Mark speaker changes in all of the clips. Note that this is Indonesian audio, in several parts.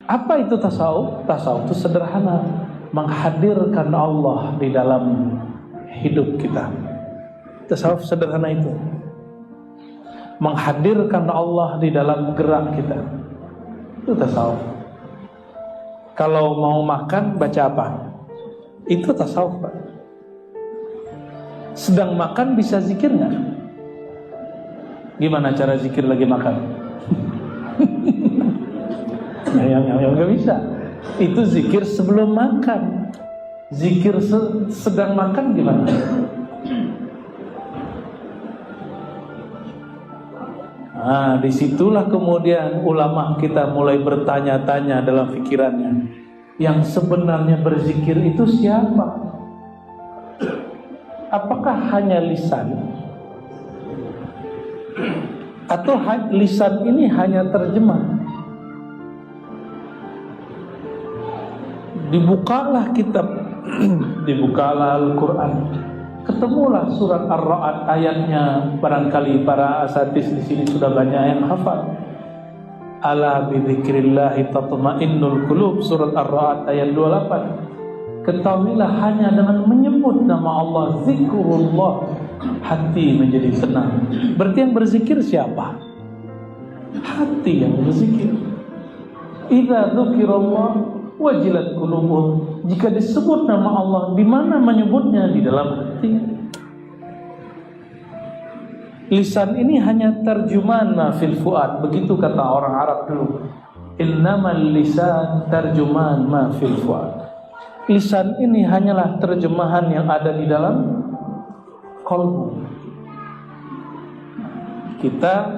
Speaker 1: Apa itu tasawuf? Tasawuf itu sederhana, menghadirkan Allah di dalam hidup kita. Tasawuf sederhana itu, menghadirkan Allah di dalam gerak kita. Itu tasawuf. Kalau mau makan baca apa? Itu tasawuf, Pak. Sedang makan bisa zikir nggak? Gimana cara zikir lagi makan? yang nggak bisa. Itu zikir sebelum makan. Zikir sedang makan gimana? Nah, disitulah kemudian ulama kita mulai bertanya-tanya dalam pikirannya, yang sebenarnya berzikir itu siapa? Apakah hanya lisan? Atau lisan ini hanya terjemah? Dibukalah kitab, dibukalah Al-Quran, ketemulah surat Ar-Ra'd ayatnya. Barangkali para asatis di sini sudah banyak yang hafal. Ala bidzikrillahi tatma'innul qulub, surat Ar-Ra'd ayat 28. Ketahuilah hanya dengan menyebut nama Allah, zikrullah, hati menjadi tenang. Berarti yang berzikir siapa? Hati yang berzikir. Idza dzukirallah wajilat qulubuhum. Jika disebut nama Allah, di mana menyebutnya? Di dalam hati. Lisan ini hanya terjemahan ma fil fuad, begitu kata orang Arab dulu. Innamal lisan terjemahan ma fil fuad. Lisan ini hanyalah terjemahan yang ada di dalam qalbu. Kita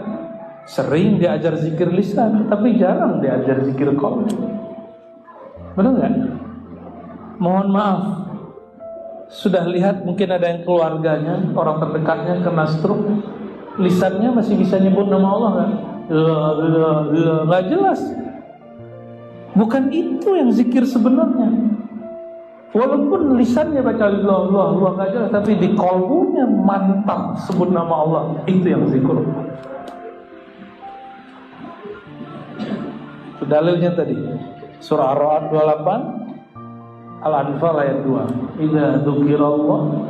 Speaker 1: sering diajar zikir lisan, tapi jarang diajar zikir qalbu. Benar nggak? Mohon maaf, sudah lihat mungkin ada yang keluarganya, orang terdekatnya kena stroke, lisannya masih bisa nyebut nama Allah kan? Nggak jelas. Bukan itu yang zikir sebenarnya. Walaupun lisannya baca Allah nggak jelas, tapi di qalbunya mantap sebut nama Allah, itu yang zikir. Itu dalilnya tadi. Surah Ar-Ra'd 28, Al-Anfal ayat 2. Idza dzukirallah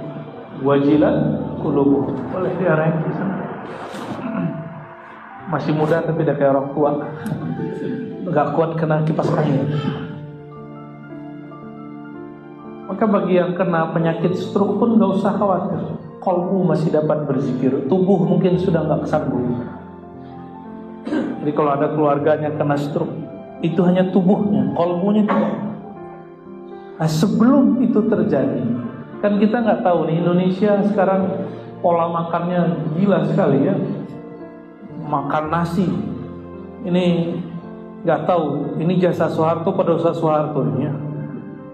Speaker 1: wajilat qulubuhum. Boleh diarahin di sana. Masih muda tapi udah kayak orang tua. Enggak kuat kena kipas angin. Maka bagi yang kena penyakit stroke pun enggak usah khawatir. Qalbu masih dapat berzikir. Tubuh mungkin sudah enggak sanggup. Jadi kalau ada keluarganya kena stroke, itu hanya tubuhnya, qalbunya tidak. Nah, sebelum itu terjadi, kan kita nggak tahu nih, Indonesia sekarang pola makannya gila sekali ya. Makan nasi, ini nggak tahu, ini jasa Soeharto pada usaha Soeharto ini ya.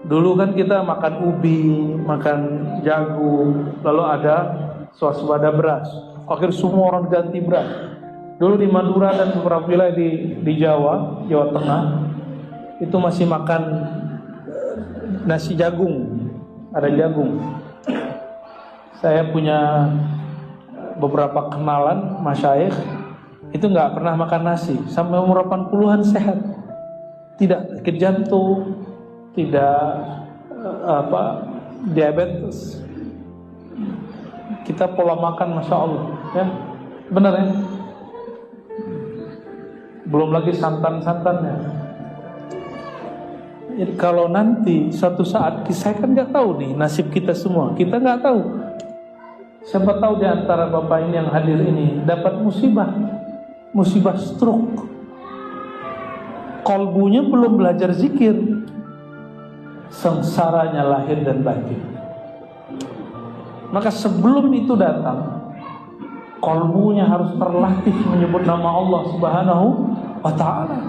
Speaker 1: Dulu kan kita makan ubi, makan jagung, lalu ada swasembada beras. Akhir semua orang ganti beras. Dulu di Madura dan beberapa wilayah di Jawa Tengah itu masih makan nasi jagung, ada jagung. Saya punya beberapa kenalan masyayikh itu nggak pernah makan nasi sampai umur 80-an sehat, tidak sakit jantung, tidak diabetes. Kita pola makan masya Allah ya, benar ya. Belum lagi santan-santannya. Jadi kalau nanti suatu saat, saya kan nggak tahu nih nasib kita semua, kita nggak tahu. Siapa tahu di antara bapak ini yang hadir ini dapat musibah stroke. Kolbunya belum belajar zikir, sengsaranya lahir dan batin. Maka sebelum itu datang, kolbunya harus terlatih menyebut nama Allah Subhanahu wa ta'ala.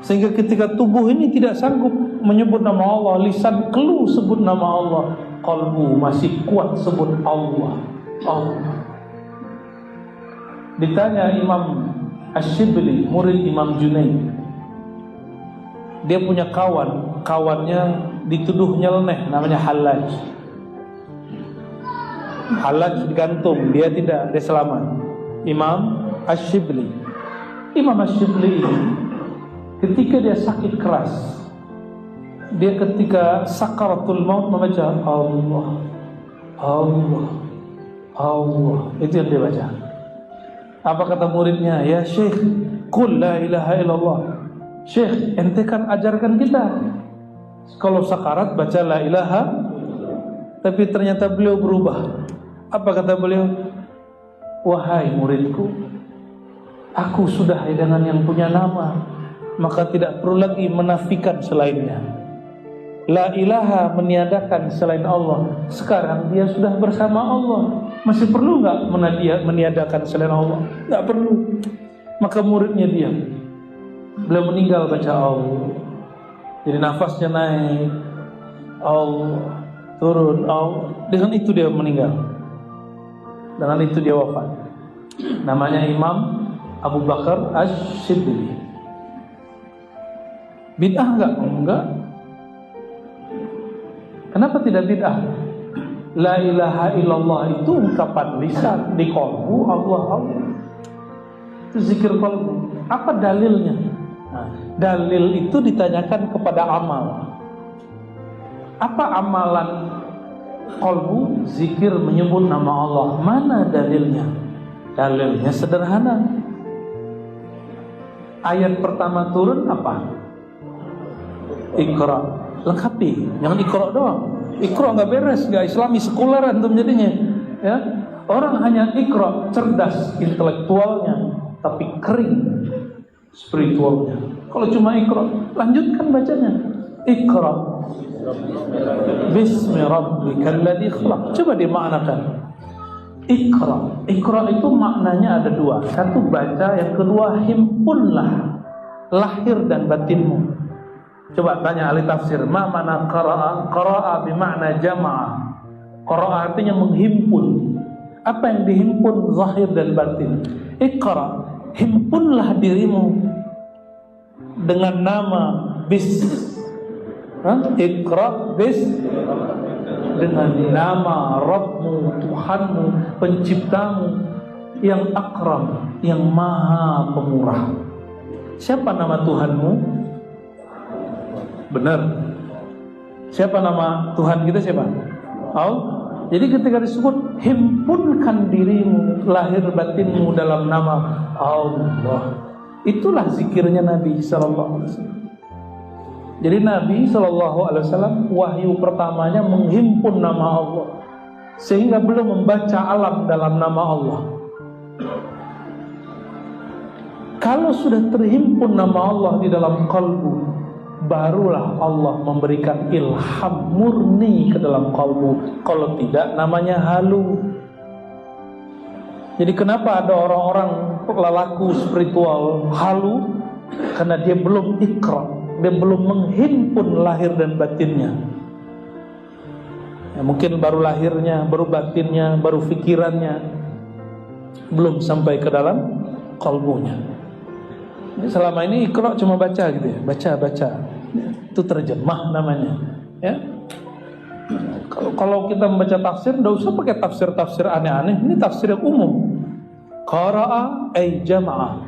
Speaker 1: Sehingga ketika tubuh ini tidak sanggup menyebut nama Allah, lisan keluh sebut nama Allah, kolbu masih kuat sebut Allah. Ditanya Imam Ash-Shibli, murid Imam Junaid, dia punya kawannya dituduh nyeleneh, namanya Hallaj. Hallaj digantung, dia tidak, dia selamat. Imam Ash-Shibli ini ketika dia sakit keras, dia ketika sakaratul maut membaca Allah, Allah, Allah. Itu yang dia baca. Apa kata muridnya? Ya Syekh, qul la ilaha illallah. Syekh, ente kan ajarkan kita kalau sakarat baca la ilaha. Tapi ternyata beliau berubah. Apa kata beliau? Wahai muridku, aku sudah dengan yang punya nama, maka tidak perlu lagi menafikan selainnya. La ilaha meniadakan selain Allah. Sekarang dia sudah bersama Allah. Masih perlu nggak meniadakan selain Allah? Nggak perlu. Maka muridnya diam. Beliau meninggal baca Allah. Jadi nafasnya naik, Allah turun, Allah. Dengan itu dia meninggal. Dengan itu dia wafat. Namanya Imam Abu Bakar Asy-Syibli. Bid'ah enggak? Enggak. Kenapa tidak bid'ah? La ilaha illallah itu ungkapan lisan, di qalbu Allah, Allah. Itu zikir qalbu. Apa dalilnya? Nah, dalil itu ditanyakan kepada amal. Apa amalan qalbu? Zikir menyebut nama Allah. Mana dalilnya? Dalilnya sederhana. Ayat pertama turun apa? Iqra. Lengkapi. Jangan Iqra doang. Iqra nggak beres, nggak Islami, sekuler antum jadinya. Ya, orang hanya Iqra, cerdas intelektualnya, tapi kering spiritualnya. Kalau cuma Iqra, lanjutkan bacanya. Iqra Bismi rabbikal ladzi khalaq. Coba dimaknakan. Iqra. Iqra itu maknanya ada dua. Satu baca, yang kedua himpunlah lahir dan batinmu. Coba tanya ahli tafsir, ma mana qara'a? Qara'a bermakna jama'a. Qara'a artinya menghimpun. Apa yang dihimpun? Zahir dan batin. Iqra, himpunlah dirimu dengan nama Iqra bis, dengan nama Rabbmu, Tuhanmu, penciptamu yang akram, yang maha pemurah. Siapa nama Tuhanmu? Benar. Siapa nama Tuhan kita siapa? Allah. Jadi ketika disebut himpunkan dirimu, lahir batinmu dalam nama Allah. Itulah zikirnya Nabi sallallahu alaihi wasallam. Jadi Nabi sallallahu alaihi wasallam wahyu pertamanya menghimpun nama Allah, sehingga belum membaca alam dalam nama Allah. Kalau sudah terhimpun nama Allah di dalam kalbu, barulah Allah memberikan ilham murni ke dalam kalbu. Kalau tidak, namanya halu. Jadi kenapa ada orang-orang lelaku spiritual halu? Karena dia belum ikra, dia belum menghimpun lahir dan batinnya. Ya, mungkin baru lahirnya, baru batinnya, baru fikirannya, belum sampai ke dalam kalbunya. Jadi selama ini ikra cuma baca gitu ya, baca. Itu terjemah namanya. Ya. Kalau kita membaca tafsir, tidak usah pakai tafsir aneh-aneh. Ini tafsir yang umum. Qara'a ay jama'a.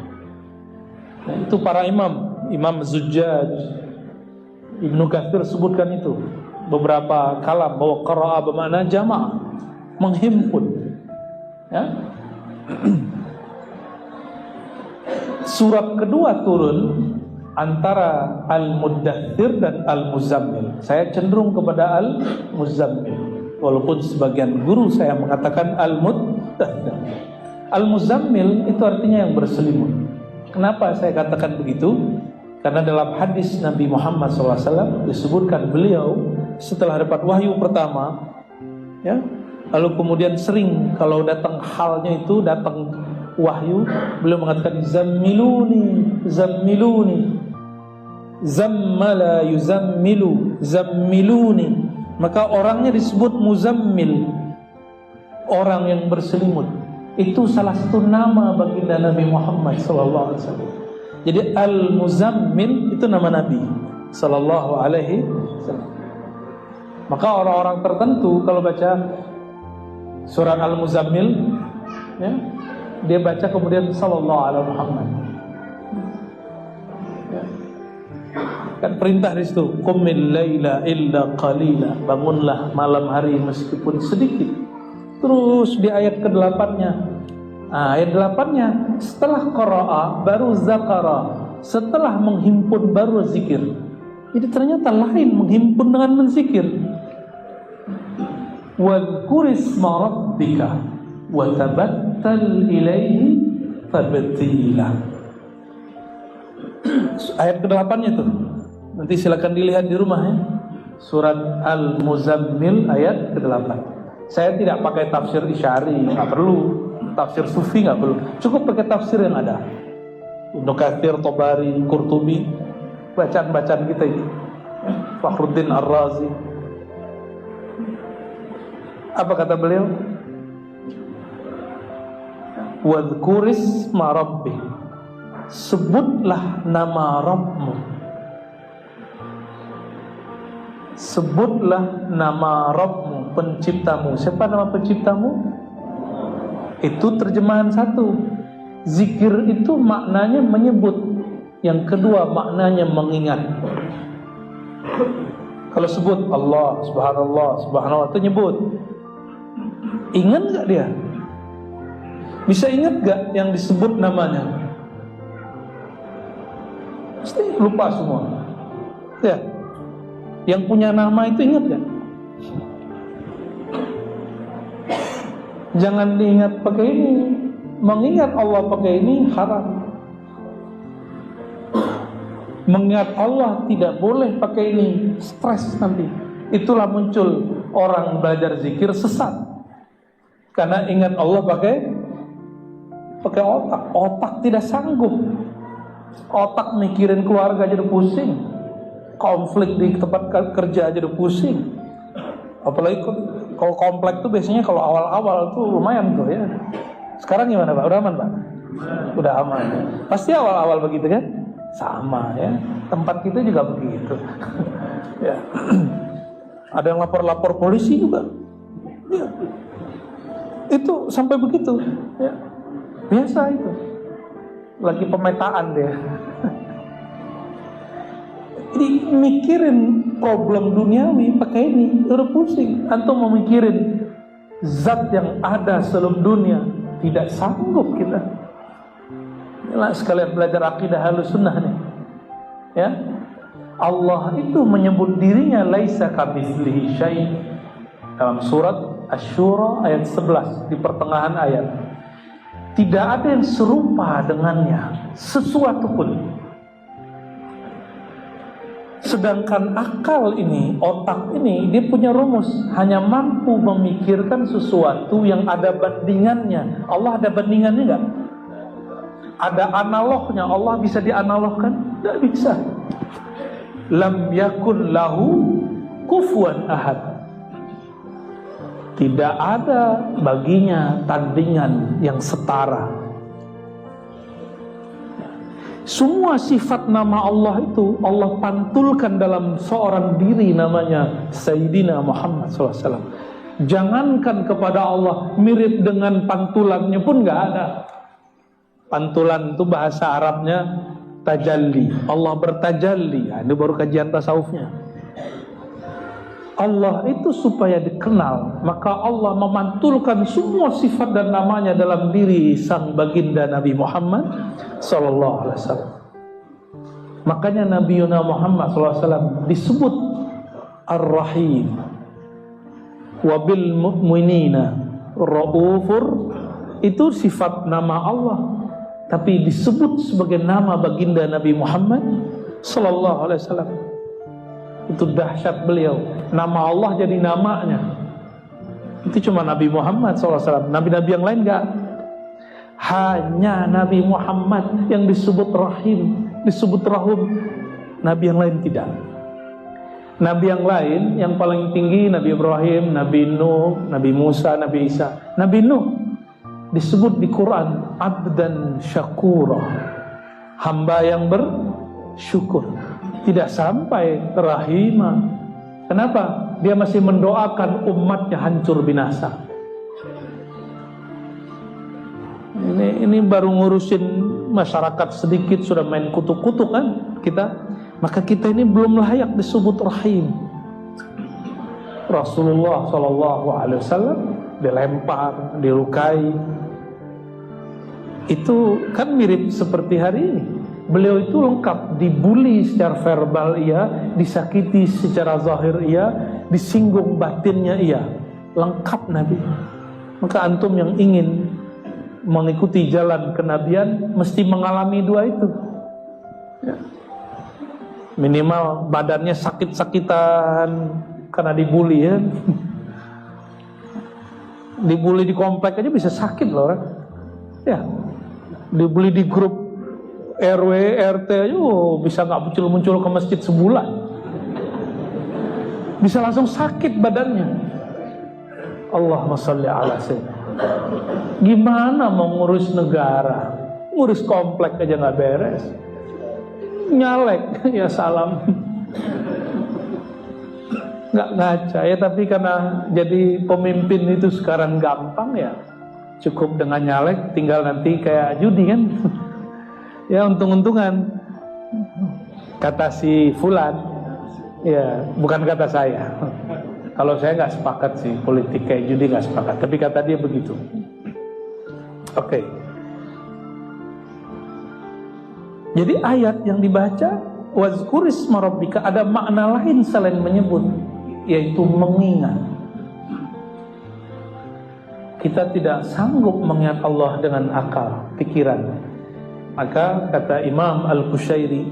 Speaker 1: Nah, itu para Imam Zujjaj, Ibnu Katsir sebutkan itu beberapa kalam bahwa qara'a bermakna jama'a, menghimpun. Ya. Surat kedua turun antara Al-Muddathir dan Al-Muzammil. Saya cenderung kepada Al-Muzammil, walaupun sebagian guru saya mengatakan Al-Muddathir. Al-Muzammil itu artinya yang berselimut. Kenapa saya katakan begitu? Karena dalam hadis Nabi Muhammad SAW disebutkan beliau setelah dapat wahyu pertama, ya, lalu kemudian sering kalau datang halnya itu, datang wahyu, beliau mengatakan zammiluni, zammiluni, zammala yuzammilu, zammiluni. Maka orangnya disebut muzammil, orang yang berselimut. Itu salah satu nama baginda Nabi Muhammad sallallahu alaihi wasallam. Jadi Al-Muzammil itu nama Nabi sallallahu alaihi wasallam. Maka orang-orang tertentu kalau baca surat Al-Muzammil, ya, dia baca kemudian sallallahu alaihi Muhammad. Ya. Kan perintah di situ, qumil laila illa qalila, bangunlah malam hari meskipun sedikit. Terus di ayat ke-8-nya, ayat 8-nya, setelah qara'a baru zakara, setelah menghimpun baru zikir. Jadi ternyata lain menghimpun dengan menzikir. Wadhkurisma rabbika wa tabattal ilaihi tabtila. Ayat ke-8-nya tuh. Nanti silakan dilihat di rumah ya. Surat Al-Muzammil ayat ke-8. Saya tidak pakai tafsir Isyari, nggak perlu. Tafsir Sufi nggak perlu. Cukup pakai tafsir yang ada. Ibnu Katsir, Tabari, Qurtubi, bacaan-bacaan kita itu. Fakhruddin Ar-Razi. Apa kata beliau? Wadhkurisma rabbik, sebutlah nama Rabbmu. Sebutlah nama Rabbmu, penciptamu. Siapa nama penciptamu? Itu terjemahan satu. Zikir itu maknanya menyebut. Yang kedua maknanya mengingat. Kalau sebut Allah, subhanallah, subhanallah, itu nyebut. Ingat gak dia? Bisa ingat gak yang disebut namanya? Pasti lupa semua. Ya. Yang punya nama itu ingat gak? Jangan diingat pakai ini. Mengingat Allah pakai ini haram. Mengingat Allah tidak boleh pakai ini, stres nanti. Itulah muncul orang belajar zikir sesat. Karena ingat Allah pakai otak. Otak tidak sanggup. Otak mikirin keluarga aja udah pusing. Konflik di tempat kerja aja udah pusing. Apalagi kalau komplek tuh biasanya kalau awal-awal tuh lumayan tuh ya. Sekarang gimana Pak? Udah aman Pak? Udah aman. Pasti awal-awal begitu kan? Sama ya. Tempat kita juga begitu. Ya. Ada yang lapor-lapor polisi juga. Ya. Itu sampai begitu. Ya. Biasa itu. Lagi pemetaan dia. Jadi mikirin problem duniawi pakai ini udah pusing. Antum mau mikirin zat yang ada seluruh dunia, tidak sanggup kita. Inilah sekalian belajar akidah Ahlussunnah nih. Ya. Allah itu menyebut dirinya laisa kamitslihi syai' dalam surat Asy-Syura ayat 11 di pertengahan ayat. Tidak ada yang serupa dengannya sesuatu pun. Sedangkan akal ini, otak ini, dia punya rumus, hanya mampu memikirkan sesuatu yang ada bandingannya. Allah ada bandingannya enggak? Ada analognya. Allah bisa dianalogkan? Tidak bisa. Lam yakun lahu kufuwan ahad. Tidak ada baginya tandingan yang setara. Semua sifat nama Allah itu Allah pantulkan dalam seorang diri namanya Sayyidina Muhammad SAW. Jangankan kepada Allah, mirip dengan pantulannya pun gak ada. Pantulan itu bahasa Arabnya tajalli. Allah bertajalli. Ini baru kajian tasawufnya. Allah itu supaya dikenal, maka Allah memantulkan semua sifat dan namanya dalam diri sang baginda Nabi Muhammad sallallahu alaihi wasallam. Makanya Nabi Muhammad sallallahu alaihi wasallam disebut Ar-Rahim, wa bil mu'minina raufur. Itu sifat nama Allah, tapi disebut sebagai nama baginda Nabi Muhammad sallallahu alaihi wasallam. Itu dahsyat beliau. Nama Allah jadi namanya. Itu cuma Nabi Muhammad SAW. Nabi-nabi yang lain enggak. Hanya Nabi Muhammad yang disebut Rahim, disebut Rahum. Nabi yang lain tidak. Nabi yang lain yang paling tinggi Nabi Ibrahim, Nabi Nuh, Nabi Musa, Nabi Isa. Nabi Nuh disebut di Quran abdan syakura, hamba yang bersyukur. Tidak sampai rahimah. Kenapa? Dia masih mendoakan umatnya hancur binasa. Ini baru ngurusin masyarakat sedikit sudah main kutuk-kutuk kan kita. maka kita ini belum layak disebut rahim. Rasulullah SAW dilempar, dilukai. Itu kan mirip seperti hari ini. Beliau itu lengkap, dibully secara verbal iya, disakiti secara zahir iya, disinggung batinnya iya. Lengkap Nabi. Maka antum yang ingin mengikuti jalan kenabian mesti mengalami dua itu. Ya. Minimal badannya sakit-sakitan karena dibully ya. Dibully di komplek aja bisa sakit loh orang. Ya. Dibully di grup RW, RT aja bisa gak muncul-muncul ke masjid sebulan. Bisa langsung sakit badannya. Allahumma sholli ala sayyidina. Gimana mau ngurus negara? Ngurus komplek aja gak beres. Nyalek, ya salam. Gak ngaca ya, tapi karena jadi pemimpin itu sekarang gampang ya. Cukup dengan nyalek, tinggal nanti kayak judi kan. Ya untung-untungan. Kata si Fulan. Ya bukan kata saya. Kalau saya gak sepakat sih, politik kayak judi gak sepakat. Tapi kata dia begitu. Oke. Jadi ayat yang dibaca wazkurisma rabbika ada makna lain selain menyebut, yaitu mengingat. Kita tidak sanggup mengingat Allah dengan akal, pikiran. Maka kata Imam Al-Qushairi,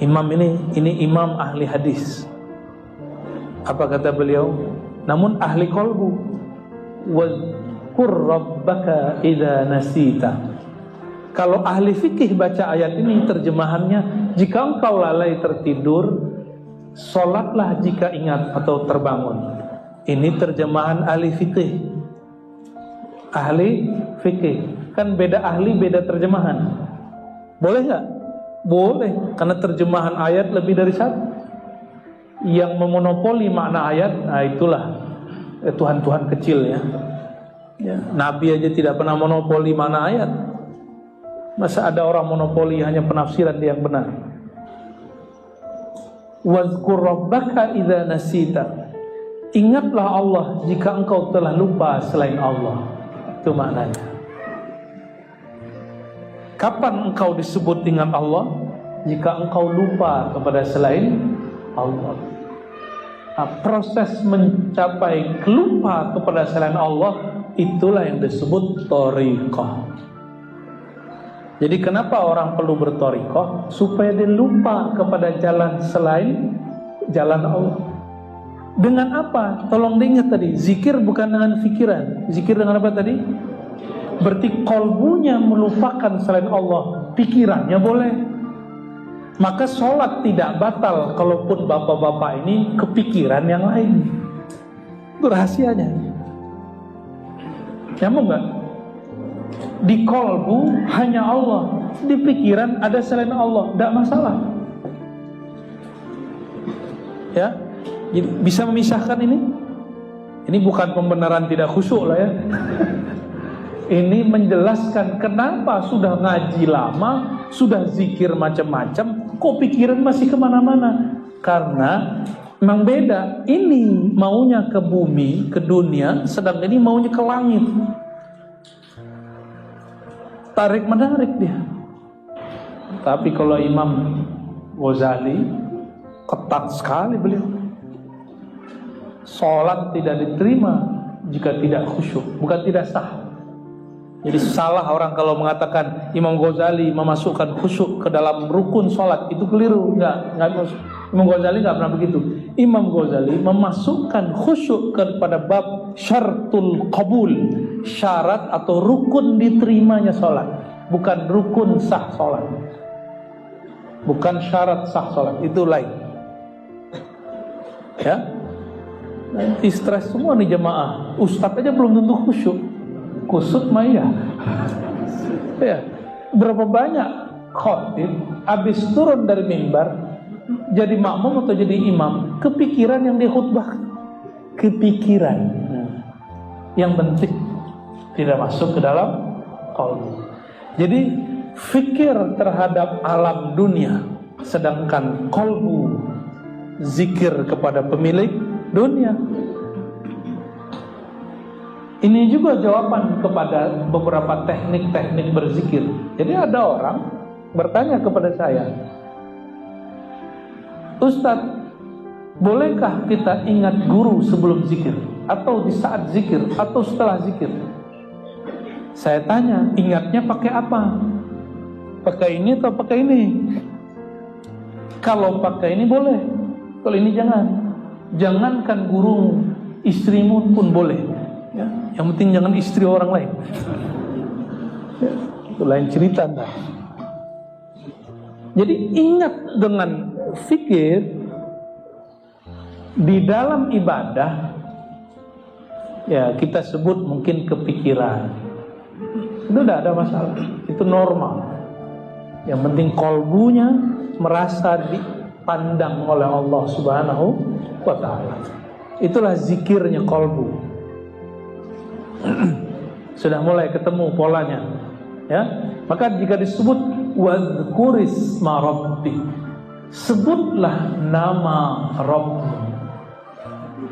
Speaker 1: imam ini imam ahli hadis. Apa kata beliau? Namun ahli qalbu. Wazkur rabbaka idza nasita. Kalau ahli fikih baca ayat ini terjemahannya, jika engkau lalai tertidur, sholatlah jika ingat atau terbangun. Ini terjemahan ahli fikih. Ahli fikih. Kan beda ahli, beda terjemahan. Boleh nggak? Boleh, karena terjemahan ayat lebih dari satu. Yang memonopoli makna ayat, nah itulah Tuhan-Tuhan kecil ya. Nabi aja tidak pernah monopoli makna ayat. Masa ada orang monopoli hanya penafsiran dia yang benar. Wazkur rabbaka idza nasita. Ingatlah Allah jika engkau telah lupa selain Allah. Itu maknanya. Kapan engkau disebut ingat Allah? Jika engkau lupa kepada selain Allah. Nah, proses mencapai lupa kepada selain Allah, itulah yang disebut thariqah. Jadi kenapa orang perlu berthariqah? Supaya dia lupa kepada jalan selain jalan Allah. Dengan apa? Tolong diingat tadi, zikir bukan dengan fikiran. Zikir dengan apa tadi? Berarti qalbunya melupakan selain Allah, pikirannya boleh. Maka sholat tidak batal kalaupun bapak-bapak ini kepikiran yang lain. Itu rahasianya. Nyambung gak? Di qalbu hanya Allah, di pikiran ada selain Allah, tidak masalah. Ya, jadi bisa memisahkan ini. Ini bukan pembenaran tidak khusyuk lah ya. Ini menjelaskan kenapa sudah ngaji lama, sudah zikir macam-macam, kok pikiran masih kemana-mana. Karena memang beda. Ini maunya ke bumi, ke dunia, sedang ini maunya ke langit. Tarik menarik dia. Tapi kalau Imam Ghazali ketat sekali beliau. Sholat tidak diterima jika tidak khusyuk, bukan tidak sah. Jadi salah orang kalau mengatakan Imam Ghazali memasukkan khusyuk ke dalam rukun sholat, itu keliru. Enggak Imam Ghazali enggak pernah begitu. Imam Ghazali memasukkan khusyuk kepada bab syartul qabul, syarat atau rukun diterimanya sholat, bukan rukun sah sholat, bukan syarat sah sholat, itu lain. Ya, nanti stres semua nih jemaah. Ustadz aja belum tentu khusyuk. Kusut maya. Ya, berapa banyak khotib habis turun dari mimbar jadi makmum atau jadi imam, kepikiran yang dia khutbah, kepikiran. Yang penting tidak masuk ke dalam qalbu. Jadi fikir terhadap alam dunia, sedangkan kolbu zikir kepada pemilik dunia. Ini juga jawaban kepada beberapa teknik-teknik berzikir. Jadi ada orang bertanya kepada saya, Ustadz, bolehkah kita ingat guru sebelum zikir? Atau di saat zikir? Atau setelah zikir? Saya tanya, ingatnya pakai apa? Pakai ini atau pakai ini? Kalau pakai ini boleh, kalau ini jangan. Jangankan guru, istrimu pun boleh ya. Yang penting jangan istri orang lain ya, itu lain cerita entah. Jadi ingat dengan fikir di dalam ibadah, ya kita sebut mungkin kepikiran, itu tidak ada masalah, itu normal. Yang penting kolbunya merasa dipandang oleh Allah Subhanahu wa ta'ala. Itulah zikirnya kolbu. Sudah mulai ketemu polanya ya. Maka jika disebut wadhkurisma rabbik, sebutlah nama Rabbmu,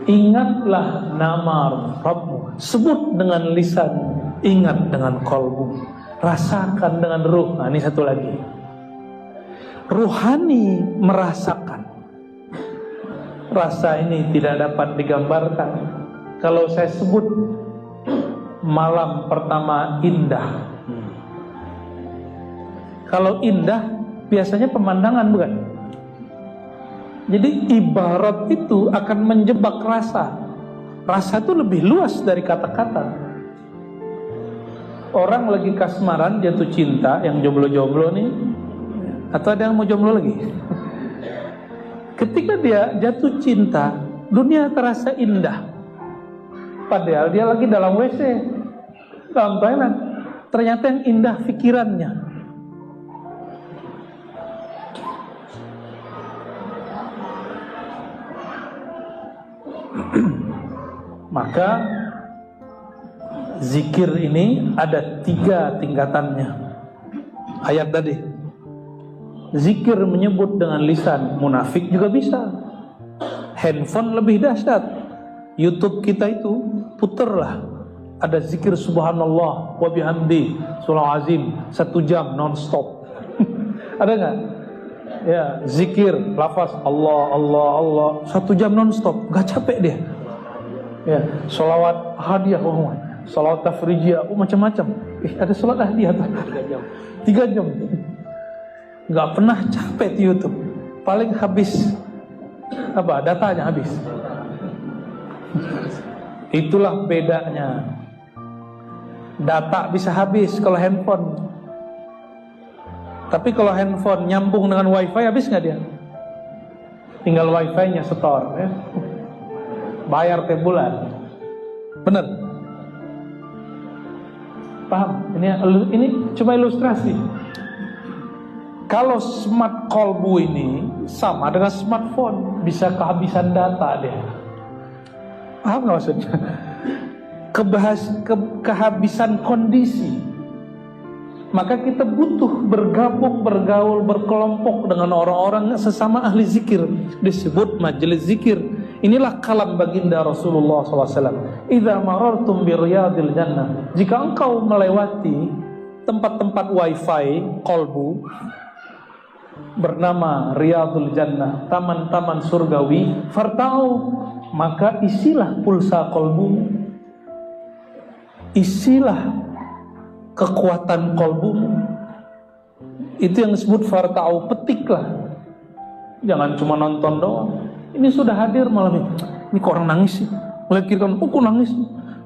Speaker 1: ingatlah nama Rabbmu, sebut dengan lisan, ingat dengan kolbu, rasakan dengan ruh. Nah, ini satu lagi, ruhani merasakan. Rasa ini tidak dapat digambarkan. Kalau saya sebut malam pertama indah, kalau indah biasanya pemandangan, bukan? Jadi ibarat itu akan menjebak rasa. Rasa itu lebih luas dari kata-kata. Orang lagi kasmaran, jatuh cinta, yang jomblo-jomblo nih, atau ada yang mau jomblo lagi? Ketika dia jatuh cinta, dunia terasa indah. Padahal dia lagi dalam WC, dalam toilet. Ternyata yang indah pikirannya. Maka zikir ini ada 3 tingkatannya. Ayat tadi, zikir menyebut dengan lisan, munafik juga bisa. Handphone lebih dahsyat. YouTube kita itu puterlah, ada zikir subhanallah wa bihamdi surah azim 1 jam non-stop. Ada nggak? Ya, zikir lafaz Allah Allah Allah 1 jam non-stop, nggak capek dia. Ya, sholawat hadiah, sholawat tafrijiyah, macam-macam. Ada sholat hadiah 3 jam. Nggak pernah capek di YouTube. Paling habis apa? Datanya habis. Itulah bedanya. Data bisa habis kalau handphone. Tapi kalau handphone nyambung dengan wifi, habis nggak dia? Tinggal wifi-nya setor ya. Bayar tiap bulan. Bener? Paham? Ini cuma ilustrasi. Kalau smart kolbu ini sama dengan smartphone, bisa kehabisan data dia. Paham nggak maksudnya? Kehabisan kondisi. Maka kita butuh bergabung, bergaul, berkelompok dengan orang-orang sesama ahli zikir. Disebut majelis zikir. Inilah kalam baginda Rasulullah SAW. Idza marartum bi riyadil jannah. Jika engkau melewati tempat-tempat wifi kolbu bernama Riyadul Jannah, taman-taman surgawi, fartau, maka isilah pulsa kolbu, isilah kekuatan kolbu. Itu yang disebut fartau, petiklah. Jangan cuma nonton doang. Ini sudah hadir malam ini. Ini kok orang nangis sih? Melihat kiri kanan, kok nangis?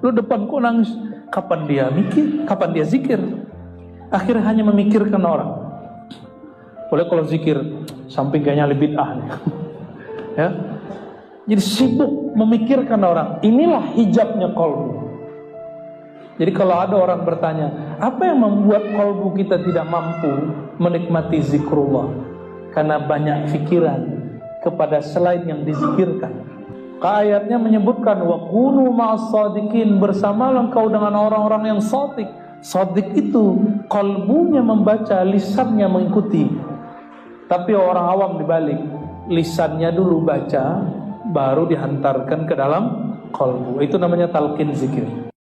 Speaker 1: Lu depan kok nangis? Kapan dia mikir? Kapan dia zikir? Akhirnya hanya memikirkan orang. Boleh kalau zikir samping kayaknya lebih bid'ah nih. Ya. Jadi sibuk memikirkan orang. Inilah hijabnya kolbu. Jadi kalau ada orang bertanya, apa yang membuat kolbu kita tidak mampu menikmati zikrullah? Karena banyak pikiran kepada selain yang dizikirkan. Ayatnya menyebutkan wa kunu ma'as shadiqin, bersamalah engkau dengan orang-orang yang shadiq. Shadiq itu kolbunya membaca, lisannya mengikuti. Tapi orang awam dibalik, lisannya dulu baca, baru dihantarkan ke dalam qalbu. Itu namanya talqin zikir.